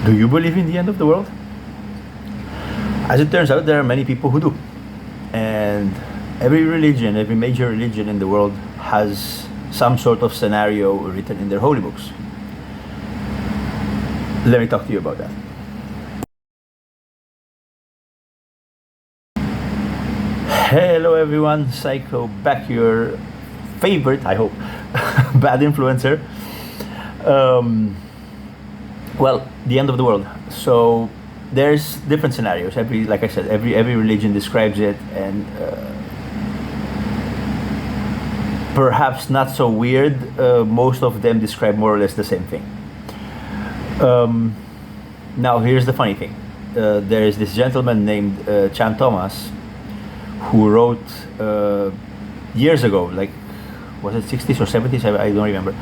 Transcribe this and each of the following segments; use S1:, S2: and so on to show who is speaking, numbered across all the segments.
S1: Do you believe in the end of the world? As it turns out, there are many people who do. And every religion, every major religion in the world has some sort of scenario written in their holy books. Let me talk to you about that. Hello everyone, Xyco back, your favorite, I hope, bad influencer. Well, the end of the world. So there's different scenarios. Like I said, every religion describes it, and perhaps not so weird. Most of them describe more or less the same thing. Now, here's the funny thing. There is this gentleman named Chan Thomas, who wrote years ago, like, was it 60s or 70s? I don't remember.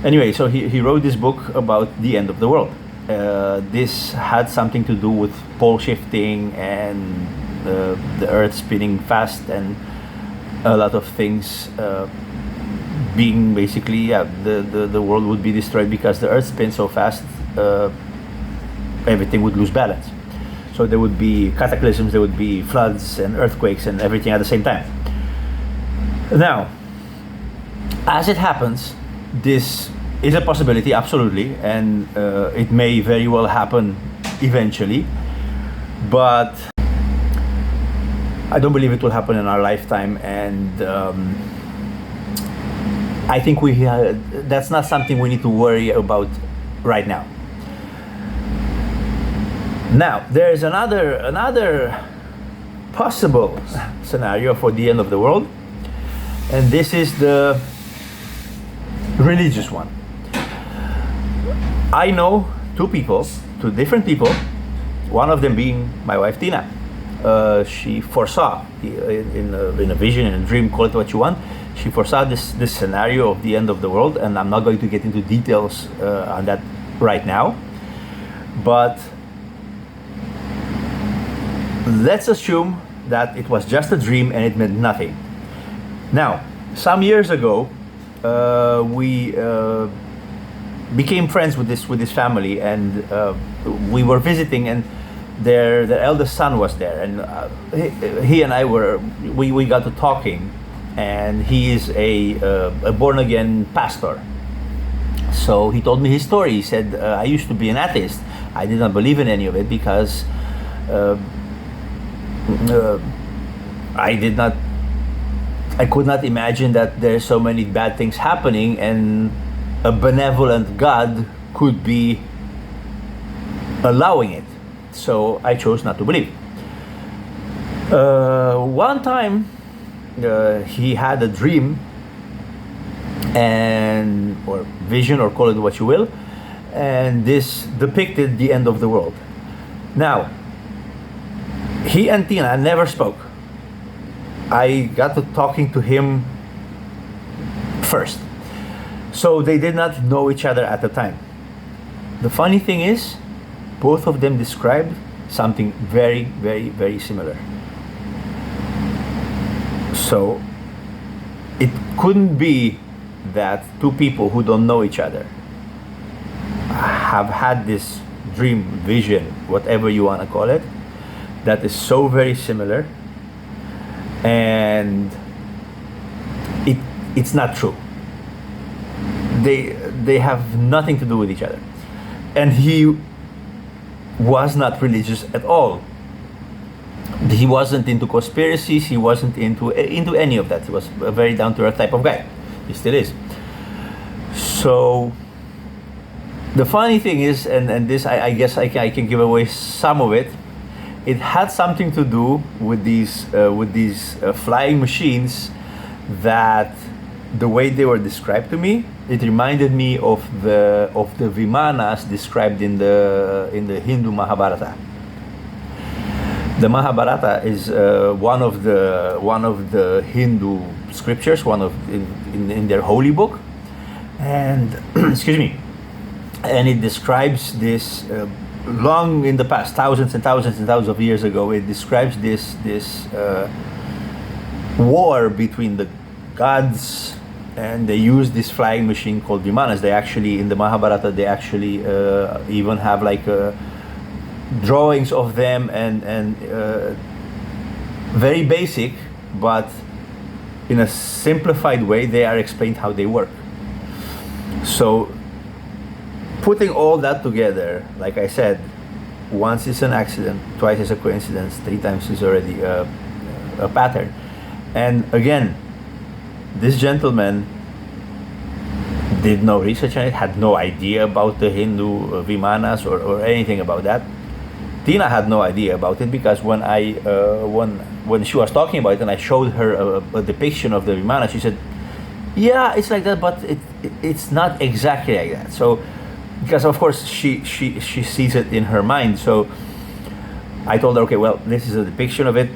S1: Anyway, so he wrote this book about the end of the world. This had something to do with pole shifting and the earth spinning fast, and a lot of things being basically, the world would be destroyed because the earth spins so fast, everything would lose balance. So there would be cataclysms, there would be floods and earthquakes and everything at the same time. Now, as it happens, this is a possibility, absolutely, and it may very well happen eventually, but I don't believe it will happen in our lifetime, and I think that's not something we need to worry about right now. Now, there's another possible scenario for the end of the world, and this is the religious one. I know two different people, one of them being my wife Tina. She foresaw, in a vision, in a dream, call it what you want, she foresaw this scenario of the end of the world, and I'm not going to get into details on that right now, but let's assume that it was just a dream and it meant nothing. Now, some years ago, we became friends with this family, and we were visiting, and their eldest son was there, and he and I we got to talking, and he is a born again pastor. So he told me his story. He said, I used to be an atheist. I did not believe in any of it because I could not imagine that there's so many bad things happening and a benevolent God could be allowing it. So I chose not to believe. One time he had a dream or vision, or call it what you will, and this depicted the end of the world. Now, he and Tina never spoke. I got to talking to him first. So they did not know each other at the time. The funny thing is, both of them described something very, very, very similar. So it couldn't be that two people who don't know each other have had this dream, vision, whatever you want to call it, that is so very similar, and it's not true. They have nothing to do with each other. And he was not religious at all. He wasn't into conspiracies, he wasn't into any of that. He was a very down-to-earth type of guy. He still is. So the funny thing is, and this I guess I can give away some of it, it had something to do with these flying machines, that the way they were described to me, it reminded me of the Vimanas described in the Hindu Mahabharata. The Mahabharata is one of the Hindu scriptures, in their holy book, and excuse me, and it describes this long in the past, thousands and thousands and thousands of years ago. It describes this war between the gods and they use this flying machine called Vimanas. They actually, in the Mahabharata, they actually even have like drawings of them, and very basic, but in a simplified way they are explained how they work. So putting all that together, like I said, once it's an accident, twice is a coincidence, three times is already a pattern. And again, this gentleman did no research on it, had no idea about the Hindu Vimanas or anything about that. Tina had no idea about it, because when I when she was talking about it and I showed her a depiction of the Vimana, she said, "Yeah, it's like that, but it's not exactly like that." So, because of course she sees it in her mind. So I told her, okay, well, this is a depiction of it.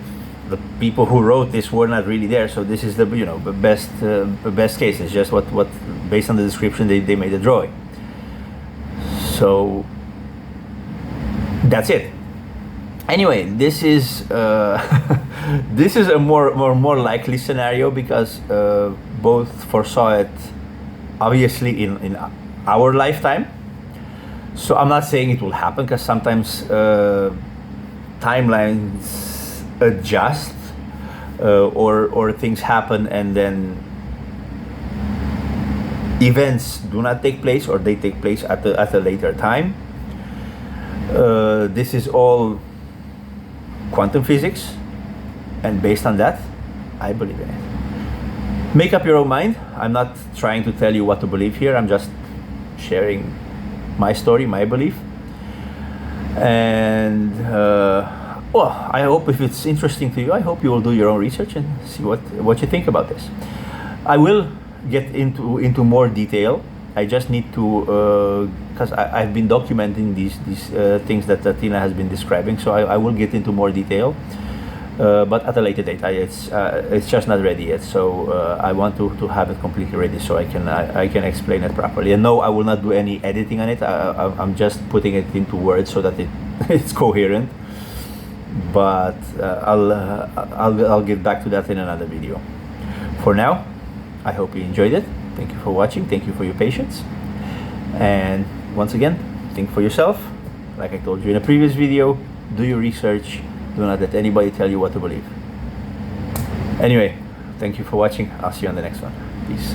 S1: The people who wrote this were not really there, so this is the best case. It's just what based on the description they made a drawing. So that's it. Anyway, this is this is a more likely scenario, because both foresaw it obviously in our lifetime. So I'm not saying it will happen, because sometimes timelines adjust, or things happen and then events do not take place, or they take place at a later time. This is all quantum physics, and based on that, I believe in it. Make up your own mind. I'm not trying to tell you what to believe here. I'm just sharing my story, my belief. And well, I hope if it's interesting to you, I hope you will do your own research and see what you think about this. I will get into more detail. I just need to, because I've been documenting these things that Tina has been describing, so I will get into more detail, but at a later date. It's just not ready yet, so I want to have it completely ready, so I can explain it properly. And no, I will not do any editing on it. I'm just putting it into words so that it's coherent. But I'll get back to that in another video. For now, I hope you enjoyed it. Thank you for watching. Thank you for your patience. And once again, think for yourself. Like I told you in a previous video, do your research. Do not let anybody tell you what to believe. Anyway, thank you for watching. I'll see you on the next one. Peace.